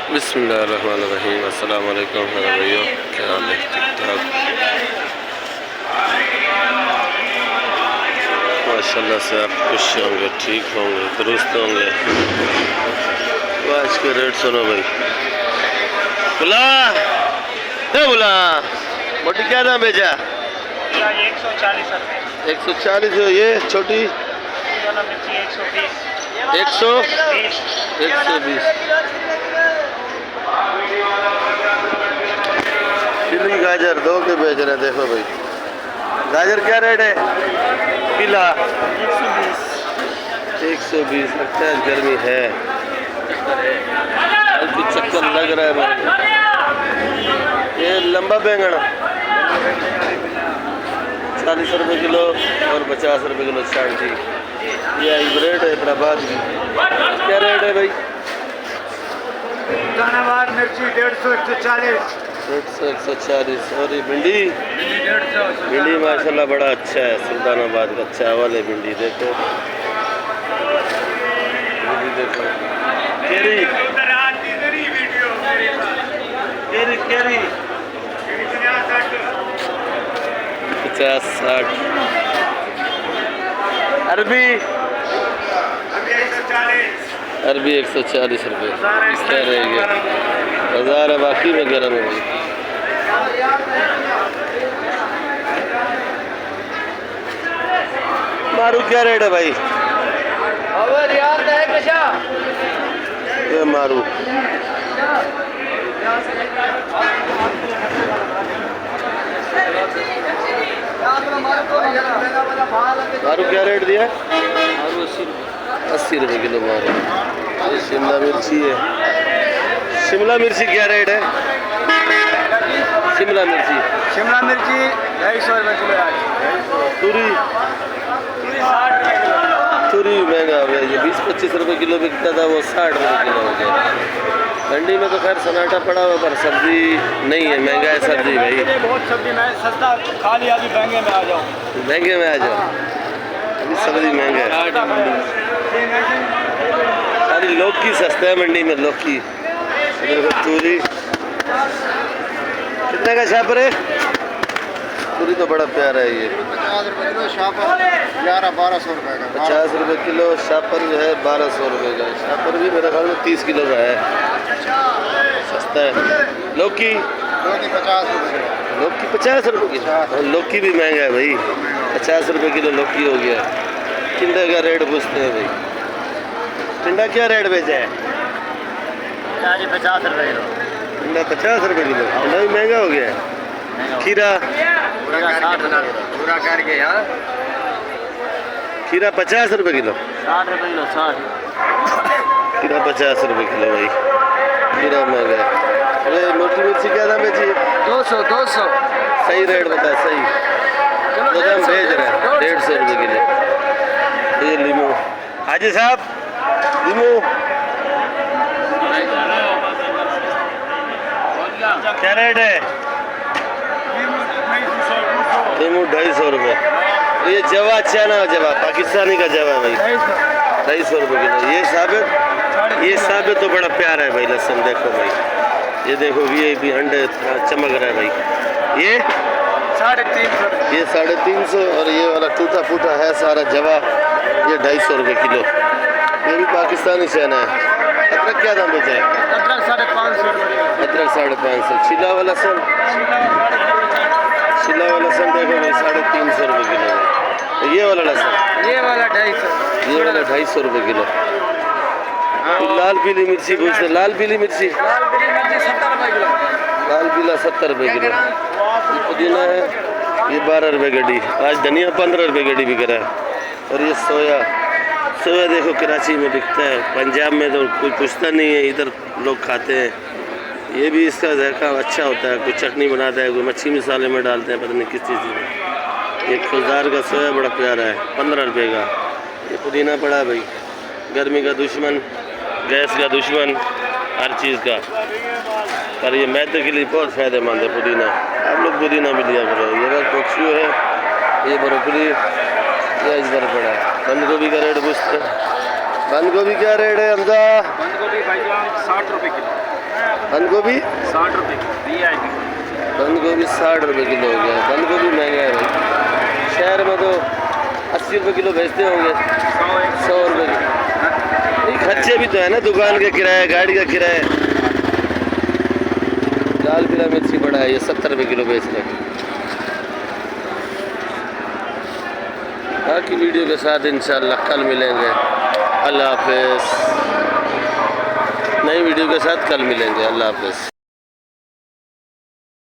बिस्मिल्लाहिर्रहमानिर्रहीम। अस्सलाम वालेकुम भाइयों, क्या हाल है? ठीक ठाक, माशाल्लाह से आप खुश होंगे, ठीक होंगे, दुरुस्त होंगे। तो आज के रेट सुनो भाई। बुला बुला मोटी क्या दाम बेचा? 140 रुपये। 140 हो। ये छोटी 120। 120 चिली गाजर दो के बेच रहे हैं। देखो भाई, गाजर क्या रेट है? पीला 120। लगता है गर्मी है, हल्की चक्कर लग रहा है मेरे को। ये लंबा बैंगन 40 रुपये किलो और 50 रुपये किलो शांति। ये हाइब्रिड हैदराबाद की। क्या रेट है भाई? दानावार मिर्ची 150 140। 140। और ये भिंडी? भिंडी माशाल्लाह बड़ा अच्छा है, सुल्तानाबाद का चावल है भिंडी। देखो भिंडी देखो। केरी केरी केरी 50-60। अरबी 140 रुपये। क्या रहेगा? बाजार है बाकी में गर्म है भाई। मारू क्या रेट है भाई? ये मारू मारू क्या रेट दिया? 80 रुपये किलो मारू। ये शिमला मिर्ची है। शिमला मिर्ची क्या रेट है? शिमला मिर्ची 250 रुपये किलो। तुरी तुरी महंगा हो गया। ये 20-25 रुपये किलो बिकता था, वो 60 रुपये किलो हो गया। मंडी में तो खैर सन्नाटा पड़ा हुआ, पर सब्जी नहीं है, महंगा है सब्जी भाई। बहुत सब्जी में सस्ता खा लिया, अभी महंगे में आ जाओ। महंगे में आ जाओ, अभी सब्जी महंगा है। सारी लौकी सस्ता है मंडी में, लौकी। देखो तूरी कितने का शापर है? तूरी तो बड़ा प्यारा है। ये 50 रुपये किलो शापर 1100-1200 रुपये का। 50 रुपये किलो शापर जो है 1200 रुपये का। शापर भी मेरे ख्याल में 30 किलो का है, सस्ता है। लौकी 50 रुपये। लौकी 50 रुपये किलो। लौकी भी महंगा है भाई, 50 रुपये किलो लौकी हो गया। टिंडा का रेट पूछते हैं भाई। टिंडा क्या रेट बेचा है? 50 रुपये किलो। टिंडा 50 रुपये किलो। टिंडा भी महंगा हो गया है। खीरा पूरा करके यहाँ खीरा 50 रुपये किलो। 60 रुपये किलो। 60 खीरा 50 रुपये किलो भाई, खीरा महंगा है। अरे मोटी मिर्ची क्या दाम बेची? 200। सही रेट बता, सही तो हम भेज रहे हैं। 150 रुपये किलो। ये लीमू हाजी साहब, लीमू क्या रेट है? लीमू 250 रुपये। ये जवा अच्छा ना, जवा पाकिस्तानी का जवा भाई, 250 रुपये किलो। ये साबित तो बड़ा प्यारा है भाई। लहसुन देखो भाई, ये देखो ये भी अंडे चमक रहा है भाई। ये 350। ये 350। और ये वाला टूटा फूटा है सारा जवा, ये 250 रुपये किलो। ये भी पाकिस्तानी चना है। अदरक क्या दाम बेचा है? अदरक 550 रुपये। अदरक 550। छिला वाला सन देखो भाई 350 रुपये किलो। ये वाला लहसुन, ये वाला 250 रुपये किलो। लाल पीली मिर्ची पूछते, लाल पीली मिर्ची 70 रुपये किलो। लाल पीला 70 रुपये किलो। ये पुदीना है, ये 12 रुपये गड्डी। आज धनिया 15 रुपये गड्डी बिक रहा है। और ये सोया देखो कराची में बिकता है, पंजाब में तो कोई पूछता नहीं है, इधर लोग खाते हैं। ये भी इसका जायका अच्छा होता है, कोई चटनी बनाता है, कोई मच्छी मसाले में डालते हैं, पता नहीं किस चीज़ में। ये खुशदार का सोया बड़ा प्यारा है, 15 रुपये का। ये पुदीना पड़ा भाई, गर्मी का दुश्मन, गैस का दुश्मन, हर चीज़ का। पर ये मैदे के लिए बहुत फ़ायदेमंद है पुदीना। आप लोग पुदीना भी लिया करो। ये बस पक्षी है, ये ब्रोकली, ये इधर पड़ा है। बंद गोभी का रेट पूछते हैं। बंद गोभी क्या रेट है हमजा? बंद गोभी भाईजान 60 रुपये किलो। बंद गोभी 60 रुपये VIP। बंद गोभी 60 रुपये किलो हो गया। बंद गोभी महंगा है भाई, शहर में तो 80 रुपये किलो बेचते होंगे, 100 रुपये नहीं, खर्चे भी तो है ना, दुकान का किराया, गाड़ी का किराया। लाल पीला मिर्ची बड़ा है, ये 70 रुपये किलो बेच रहे हैं। बाकी वीडियो के साथ इंशाल्लाह कल मिलेंगे। अल्लाह हाफिज़। नई वीडियो के साथ कल मिलेंगे। अल्लाह हाफिज़।